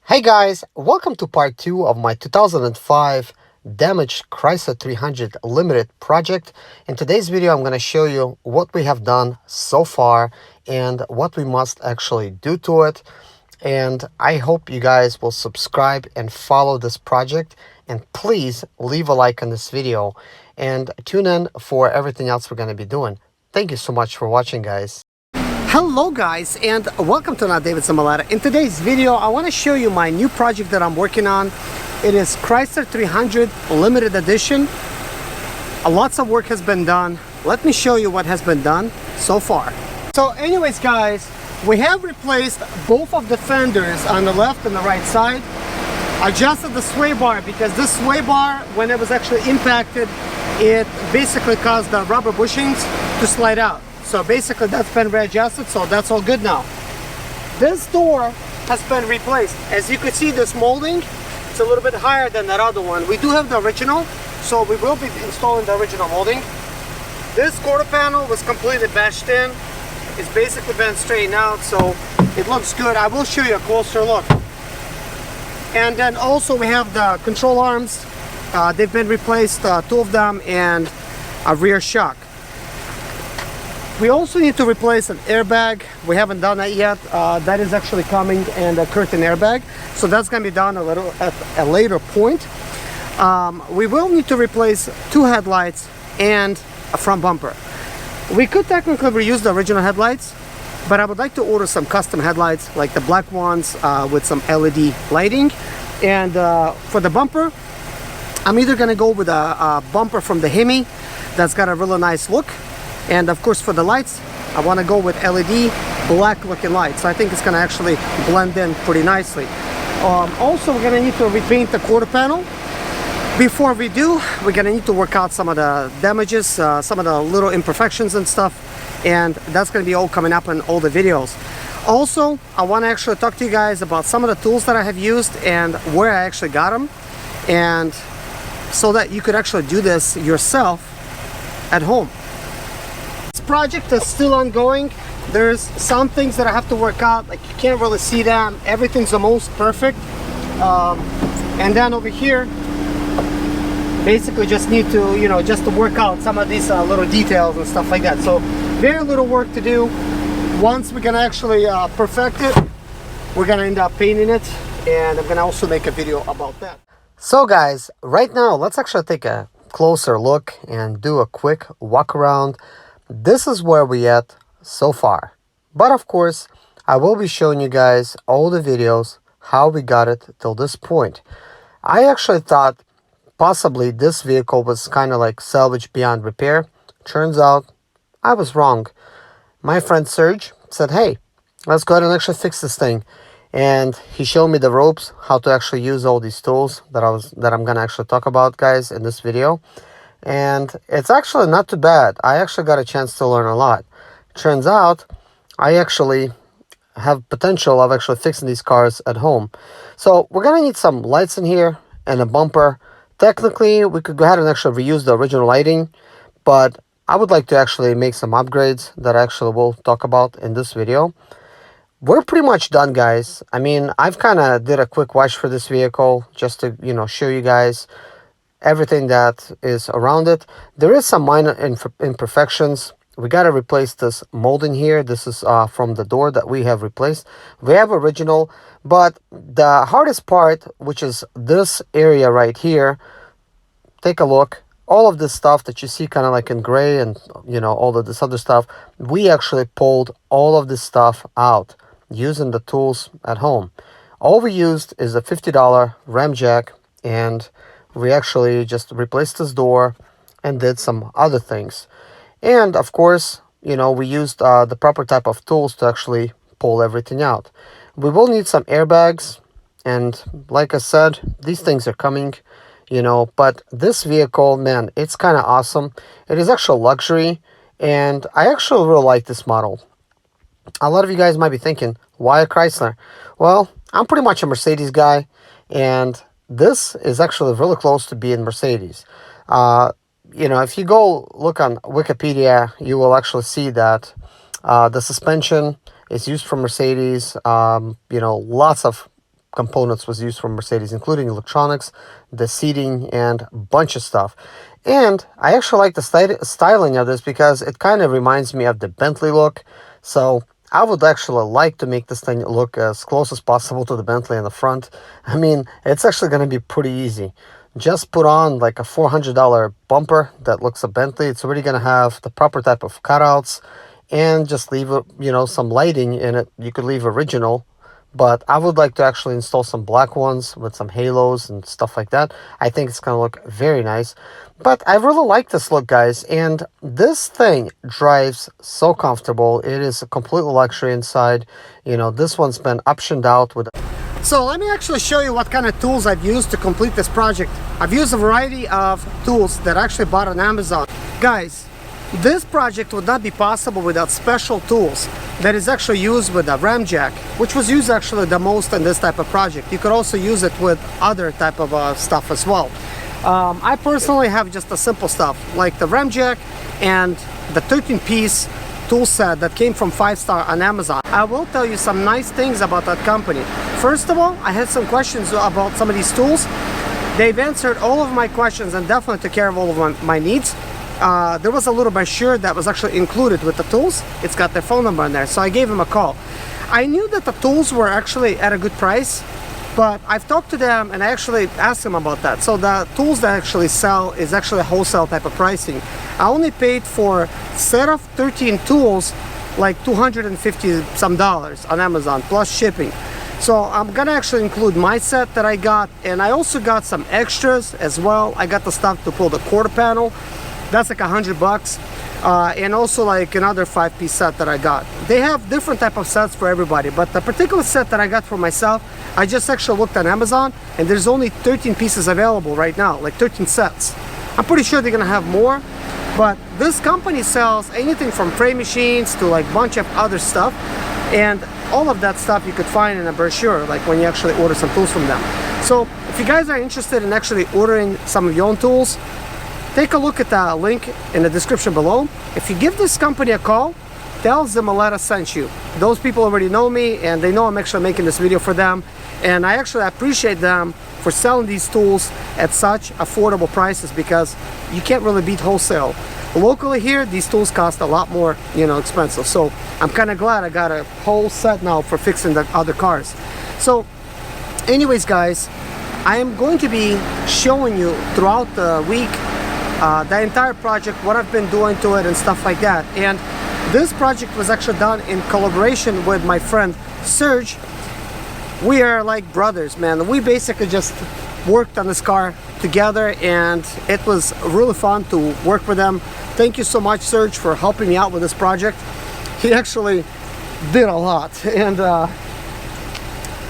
Hey guys, welcome to part 2 of my 2005 damaged Chrysler 300 Limited project. In today's video, I'm going to show you what we have done so far and what we must actually do to it. And I hope you guys will subscribe and follow this project. And please leave a like on this video and tune in for everything else we're going to be doing. Thank you so much for watching, guys. Hello guys, and welcome to David Zimaleta. In today's video I want to show you my new project that I'm working on. It is Chrysler 300 Limited Edition. Lots of work has been done. Let me show you what has been done so far. So anyways guys, we have replaced both of the fenders on the left and the right side. Adjusted the sway bar because this sway bar, when it was actually impacted, it basically caused the rubber bushings to slide out. So basically that's been readjusted, so that's all good now. This door has been replaced. As you can see, this molding, it's a little bit higher than that other one. We do have the original, so we will be installing the original molding. This quarter panel was completely bashed in. It's basically been straightened out, so it looks good. I will show you a closer look. And then also we have the control arms. They've been replaced, two of them, and a rear shock. We also need to replace an airbag. We haven't done that yet. That is actually coming, and a curtain airbag. So that's going to be done at a later point. We will need to replace two headlights and a front bumper. We could technically reuse the original headlights, but I would like to order some custom headlights, like the black ones with some LED lighting. And for the bumper, I'm either going to go with a bumper from the Hemi that's got a really nice look. And of course for the lights, I want to go with LED black looking lights. So I think it's going to actually blend in pretty nicely. Also, we're going to need to repaint the quarter panel. Before we do, we're going to need to work out some of the damages, some of the little imperfections and stuff. And that's going to be all coming up in all the videos. Also, I want to actually talk to you guys about some of the tools that I have used and where I actually got them. And so that you could actually do this yourself at home. Project is still ongoing. There's some things that I have to work out, like you can't really see them. Everything's almost perfect. And then over here, basically just need to, just to work out some of these little details and stuff like that. So very little work to do. Once we're gonna actually perfect it, we're gonna end up painting it, and I'm gonna also make a video about that. So guys, right now let's actually take a closer look and do a quick walk around. This is where we at so far, but of course I will be showing you guys all the videos how we got it till this point. I actually thought possibly this vehicle was kind of like salvage beyond repair. Turns out I was wrong. My friend Serge said, hey, let's go ahead and actually fix this thing, and he showed me the ropes, how to actually use all these tools that I'm gonna actually talk about, guys, in this video. And it's actually not too bad. I actually got a chance to learn a lot. Turns out I actually have potential of actually fixing these cars at home. So we're gonna need some lights in here and a bumper. Technically we could go ahead and actually reuse the original lighting, but I would like to actually make some upgrades that I actually will talk about in this video. We're pretty much done, guys. I mean, I've kind of did a quick wash for this vehicle just to show you guys everything that is around it. There is some minor imperfections. We got to replace this molding here. This is from the door that we have replaced. We have original, but the hardest part, which is this area right here, take a look. All of this stuff that you see kind of like in gray and all of this other stuff, we actually pulled all of this stuff out using the tools at home. All we used is a $50 ram jack, and we actually just replaced this door and did some other things. And of course, we used the proper type of tools to actually pull everything out. We will need some airbags, and like I said, these things are coming, but this vehicle, man, it's kind of awesome. It is actually luxury, and I actually really like this model. A lot of you guys might be thinking, why a Chrysler? Well, I'm pretty much a Mercedes guy, and this is actually really close to being Mercedes. If you go look on Wikipedia, you will actually see that the suspension is used from Mercedes. Lots of components was used from Mercedes, including electronics, the seating, and a bunch of stuff. And I actually like the styling of this because it kind of reminds me of the Bentley look. So I would actually like to make this thing look as close as possible to the Bentley in the front. I mean, it's actually going to be pretty easy. Just put on like a $400 bumper that looks a Bentley. It's already going to have the proper type of cutouts, and just leave it, you know, some lighting in it. You could leave original, but I would like to actually install some black ones with some halos and stuff like that. I think it's going to look very nice. But I really like this look, guys, and this thing drives so comfortable. It is a complete luxury inside. You know, this one's been optioned out with. So let me actually show you what kind of tools I've used to complete this project. I've used a variety of tools that I actually bought on Amazon. Guys, this project would not be possible without special tools that is actually used with a ram jack, which was used actually the most in this type of project. You could also use it with other type of stuff as well. I personally have just the simple stuff like the ram jack and the 13-piece tool set that came from 5-star on Amazon. I will tell you some nice things about that company. First of all, I had some questions about some of these tools. They've answered all of my questions and definitely took care of all of my needs. There was a little brochure that was actually included with the tools. It's got their phone number in there, so I gave them a call. I knew that the tools were actually at a good price, but I've talked to them and I actually asked them about that. So the tools that I actually sell is actually a wholesale type of pricing. I only paid for a set of 13 tools like $250 some on Amazon plus shipping. So I'm gonna actually include my set that I got, and I also got some extras as well. I got the stuff to pull the quarter panel. That's like $100, and also like another 5-piece set that I got. They have different type of sets for everybody, but the particular set that I got for myself, I just actually looked on Amazon, and there's only 13 pieces available right now, like 13 sets. I'm pretty sure they're gonna have more, but this company sells anything from frame machines to like a bunch of other stuff, and all of that stuff you could find in a brochure, like when you actually order some tools from them. So if you guys are interested in actually ordering some of your own tools, take a look at the link in the description below. If you give this company a call, tell Zimaleta sent you. Those people already know me and they know I'm actually making this video for them. And I actually appreciate them for selling these tools at such affordable prices, because you can't really beat wholesale. Locally here, these tools cost a lot more, you know, expensive. So I'm kind of glad I got a whole set now for fixing the other cars. So anyways, guys, I am going to be showing you throughout the week the entire project, what I've been doing to it and stuff like that. And this project was actually done in collaboration with my friend Serge. We are like brothers, man. We basically just worked on this car together, and it was really fun to work with them. Thank you so much, Serge, for helping me out with this project. He actually did a lot, and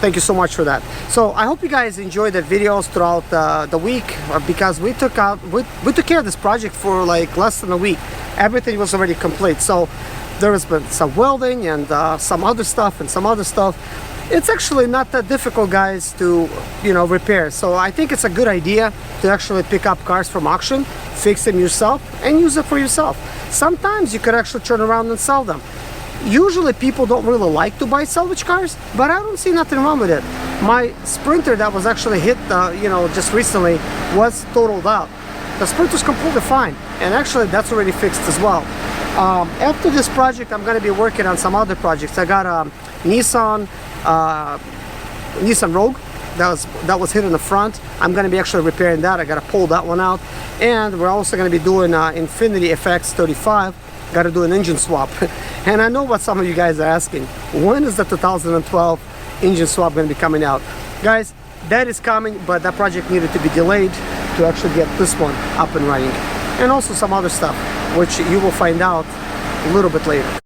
thank you so much for that. So I hope you guys enjoyed the videos throughout the week, because we took care of this project for like less than a week. Everything was already complete. So there has been some welding and some other stuff and some other stuff. It's actually not that difficult, guys, to, you know, repair. So I think it's a good idea to actually pick up cars from auction, fix them yourself, and use it for yourself. Sometimes you could actually turn around and sell them. Usually people don't really like to buy salvage cars, but I don't see nothing wrong with it. My Sprinter that was actually hit, you know, just recently was totaled out. The Sprinter's completely fine, and actually that's already fixed as well. After this project, I'm going to be working on some other projects. I got a Nissan Rogue that was hit in the front. I'm going to be actually repairing that. I got to pull that one out, and we're also going to be doing Infinity FX 35. Got to do an engine swap. And I know what some of you guys are asking, when is the 2012 engine swap going to be coming out? Guys, that is coming, but that project needed to be delayed to actually get this one up and running, and also some other stuff which you will find out a little bit later.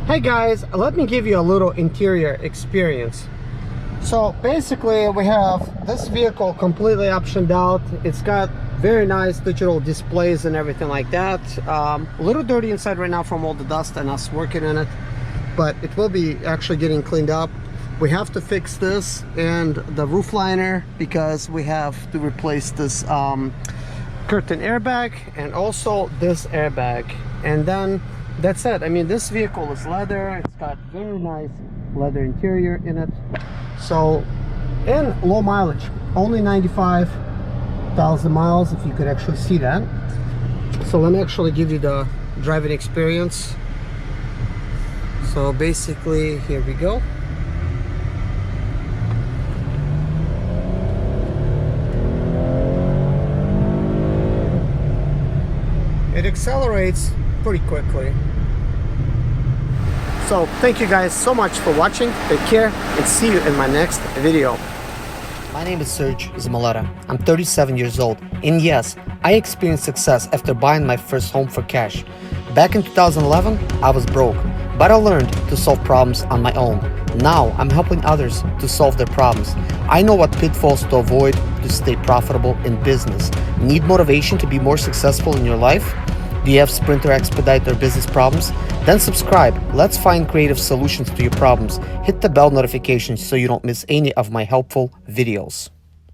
Hey guys, let me give you a little interior experience. So basically we have this vehicle completely optioned out. It's got very nice digital displays and everything like that. A little dirty inside right now from all the dust and us working in it, but it will be actually getting cleaned up. We have to fix this and the roof liner, because we have to replace this curtain airbag and also this airbag, and then that's it. I mean, this vehicle is leather. It's got very nice leather interior in it. So, and low mileage, only 95,000 miles, if you could actually see that. So let me actually give you the driving experience. So basically, here we go. It accelerates pretty quickly. So thank you guys so much for watching. Take care and see you in my next video. My name is Serge Zimaleta. I'm 37 years old, and yes, I experienced success after buying my first home for cash. Back in 2011, I was broke, but I learned to solve problems on my own. Now I'm helping others to solve their problems. I know what pitfalls to avoid to stay profitable in business. Need motivation to be more successful in your life? Do you have Sprinter, Expedite, or business problems? Then subscribe. Let's find creative solutions to your problems. Hit the bell notification so you don't miss any of my helpful videos.